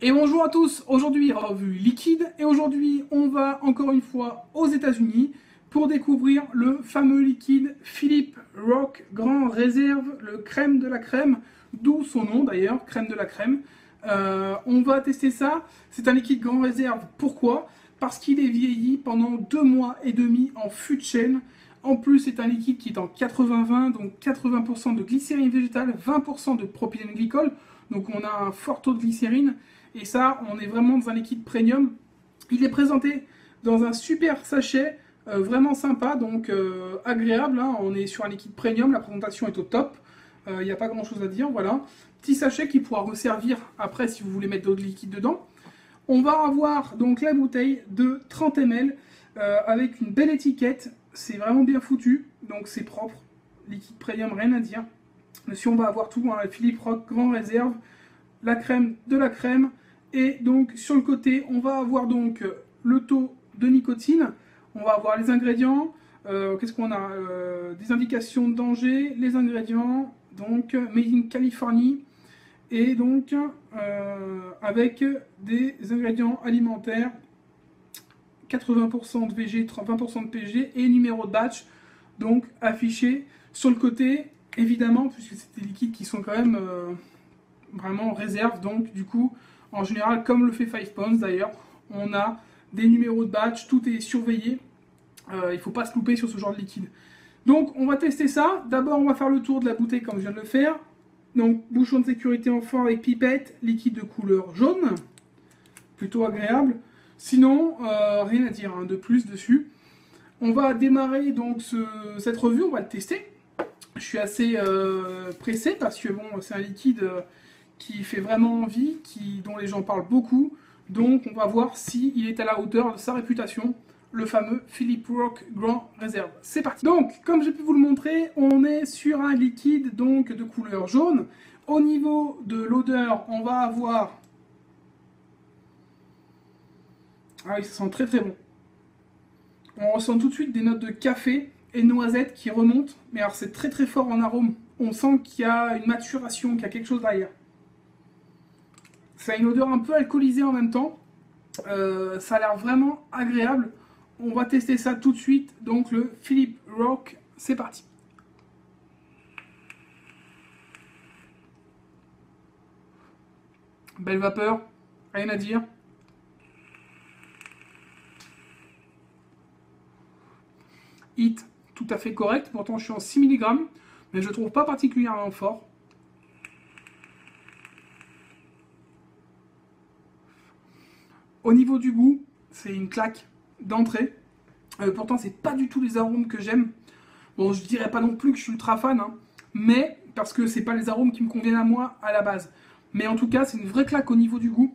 Et bonjour à tous, aujourd'hui revue liquide, et aujourd'hui on va encore une fois aux États-Unis pour découvrir le fameux liquide Philip Rock Grand Réserve, le crème de la crème, d'où son nom d'ailleurs, crème de la crème. On va tester ça, c'est un liquide Grand Réserve, pourquoi? Parce qu'il est vieilli pendant 2 mois et demi en fût de chêne. En plus, c'est un liquide qui est en 80-20, donc 80% de glycérine végétale, 20% de propylène glycol, donc on a un fort taux de glycérine. Et ça, on est vraiment dans un liquide premium. Il est présenté dans un super sachet, vraiment sympa, donc agréable. Hein. On est sur un liquide premium, la présentation est au top. Il n'y a pas grand chose à dire, voilà. Petit sachet qui pourra resservir après si vous voulez mettre d'autres liquides dedans. On va avoir donc la bouteille de 30 ml avec une belle étiquette. C'est vraiment bien foutu, donc c'est propre. Liquide premium, rien à dire. Dessus, on va avoir tout, hein, Philip Rock Grand Réserve, la crème de la crème. Et donc sur le côté, on va avoir donc le taux de nicotine, on va avoir les ingrédients, qu'est-ce qu'on a des indications de danger, les ingrédients, donc Made in Californie, et donc avec des ingrédients alimentaires, 80% de VG, 20% de PG, et numéro de batch, donc affiché sur le côté, évidemment, puisque c'est des liquides qui sont quand même vraiment réserve, donc du coup, en général, comme le fait 5 Pounds d'ailleurs, on a des numéros de batch, tout est surveillé. Il ne faut pas se louper sur ce genre de liquide. Donc, on va tester ça. D'abord, on va faire le tour de la bouteille comme je viens de le faire. Donc, bouchon de sécurité en fond avec pipette, liquide de couleur jaune. Plutôt agréable. Sinon, rien à dire hein, de plus dessus. On va démarrer donc cette revue, on va le tester. Je suis assez pressé parce que bon, c'est un liquide qui fait vraiment envie, dont les gens parlent beaucoup. Donc on va voir s'il est à la hauteur de sa réputation, le fameux Philip Rock Grand Réserve. C'est parti. Donc, comme j'ai pu vous le montrer, on est sur un liquide donc de couleur jaune. Au niveau de l'odeur, on va avoir... Ah oui, ça sent très très bon. On ressent tout de suite des notes de café et de noisette qui remontent. Mais alors c'est très très fort en arôme. On sent qu'il y a une maturation, qu'il y a quelque chose derrière. Ça a une odeur un peu alcoolisée en même temps. Ça a l'air vraiment agréable. On va tester ça tout de suite. Donc le Philip Rock, c'est parti. Belle vapeur, rien à dire. Hit, tout à fait correct. Pourtant je suis en 6 mg, mais je ne trouve pas particulièrement fort. Au niveau du goût, c'est une claque d'entrée. Pourtant, c'est pas du tout les arômes que j'aime. Bon, je dirais pas non plus que je suis ultra fan, hein, mais parce que c'est pas les arômes qui me conviennent à moi à la base. Mais en tout cas, c'est une vraie claque au niveau du goût,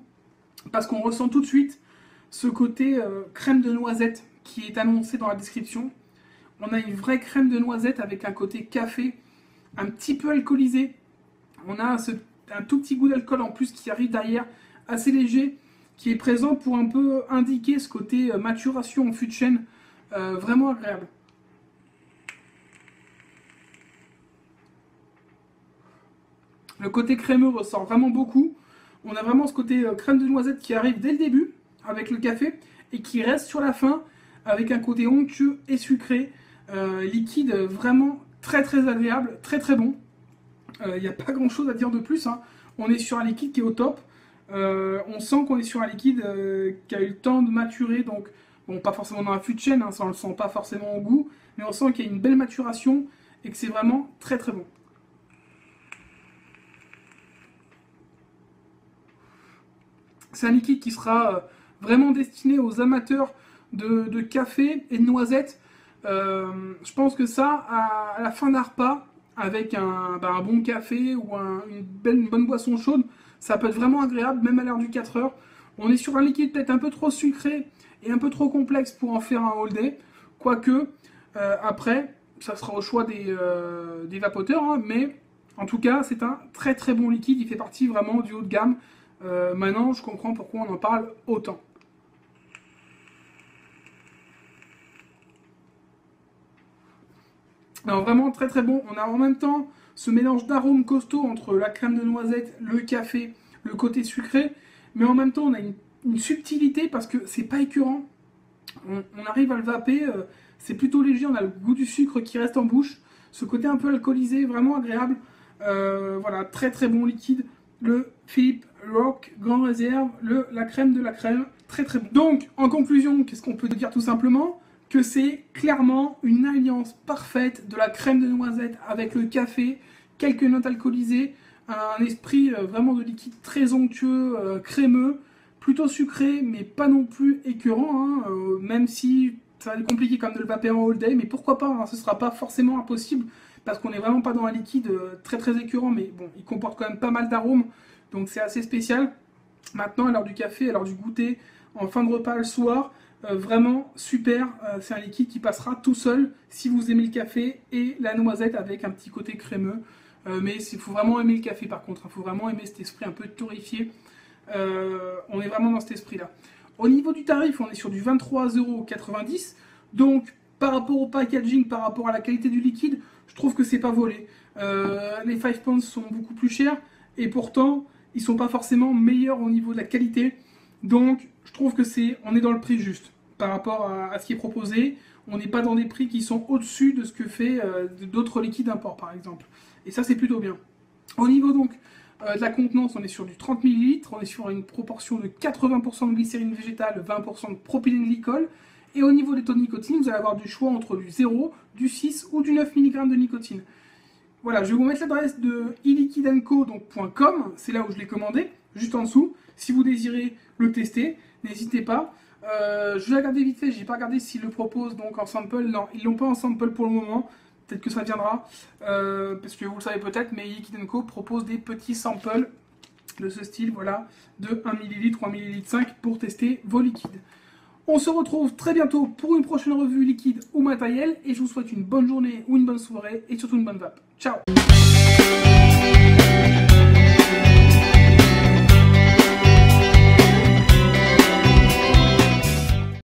parce qu'on ressent tout de suite ce côté crème de noisette qui est annoncé dans la description. On a une vraie crème de noisette avec un côté café, un petit peu alcoolisé. On a un tout petit goût d'alcool en plus qui arrive derrière, assez léger, qui est présent pour un peu indiquer ce côté maturation en fût de chêne, vraiment agréable. Le côté crémeux ressort vraiment beaucoup. On a vraiment ce côté crème de noisette qui arrive dès le début avec le café et qui reste sur la fin avec un côté onctueux et sucré, liquide vraiment très très agréable, très très bon. Il n'y a pas grand chose à dire de plus, hein. On est sur un liquide qui est au top. On sent qu'on est sur un liquide qui a eu le temps de maturer, donc bon, pas forcément dans un fût de chêne, hein, ça on le sent pas forcément au goût, mais on sent qu'il y a une belle maturation et que c'est vraiment très très bon. C'est un liquide qui sera vraiment destiné aux amateurs de café et de noisettes. Je pense que ça, à la fin d'un repas, avec un bon café ou une bonne boisson chaude, ça peut être vraiment agréable, même à l'heure du 4 heures. On est sur un liquide peut-être un peu trop sucré et un peu trop complexe pour en faire un all day. Quoique, après, ça sera au choix des vapoteurs, hein, mais en tout cas, c'est un très très bon liquide. Il fait partie vraiment du haut de gamme. Maintenant, je comprends pourquoi on en parle autant. Alors vraiment très très bon. On a en même temps ce mélange d'arômes costauds entre la crème de noisette, le café, le côté sucré. mais en même temps on a une subtilité parce que c'est pas écœurant. On arrive à le vaper, c'est plutôt léger, on a le goût du sucre qui reste en bouche, ce côté un peu alcoolisé, vraiment agréable. Voilà, très très bon liquide, le Philippe Rock Grand Réserve, la crème de la crème, très très bon. Donc, en conclusion, qu'est-ce qu'on peut dire tout simplement? Que c'est clairement une alliance parfaite de la crème de noisette avec le café, quelques notes alcoolisées, un esprit vraiment de liquide très onctueux, crémeux, plutôt sucré, mais pas non plus écœurant, hein, même si ça va être compliqué comme de le vaper en all day, mais pourquoi pas, hein, ce ne sera pas forcément impossible, parce qu'on n'est vraiment pas dans un liquide très très écœurant, mais bon, il comporte quand même pas mal d'arômes, donc c'est assez spécial. Maintenant, à l'heure du café, à l'heure du goûter, en fin de repas le soir, vraiment super, c'est un liquide qui passera tout seul si vous aimez le café et la noisette avec un petit côté crémeux, mais il faut vraiment aimer le café par contre, il faut vraiment aimer cet esprit un peu torréfié. On est vraiment dans cet esprit-là. Au niveau du tarif, on est sur du 23,90 €. Donc, par rapport au packaging, par rapport à la qualité du liquide, je trouve que c'est pas volé. Les 5 pounds sont beaucoup plus chers et pourtant, ils sont pas forcément meilleurs au niveau de la qualité. Donc, je trouve que on est dans le prix juste par rapport à ce qui est proposé. On n'est pas dans des prix qui sont au-dessus de ce que fait d'autres liquides import, par exemple. Et ça, c'est plutôt bien. Au niveau donc de la contenance, on est sur du 30 ml, on est sur une proportion de 80% de glycérine végétale, 20% de propylène glycol. Et au niveau des taux de nicotine, vous allez avoir du choix entre du 0, du 6 ou du 9 mg de nicotine. Voilà, je vais vous mettre l'adresse de iliquidanco.com, c'est là où je l'ai commandé, juste en dessous. Si vous désirez le tester, n'hésitez pas. Je vais regarder vite fait, j'ai pas regardé s'ils le proposent donc en sample. Non, ils l'ont pas en sample pour le moment. Peut-être que ça viendra, parce que vous le savez peut-être, mais Liquid & Co propose des petits samples de ce style, voilà, de 1 ml ou 1 ml 5 pour tester vos liquides. On se retrouve très bientôt pour une prochaine revue liquide ou matériel, et je vous souhaite une bonne journée ou une bonne soirée, et surtout une bonne vape. Ciao!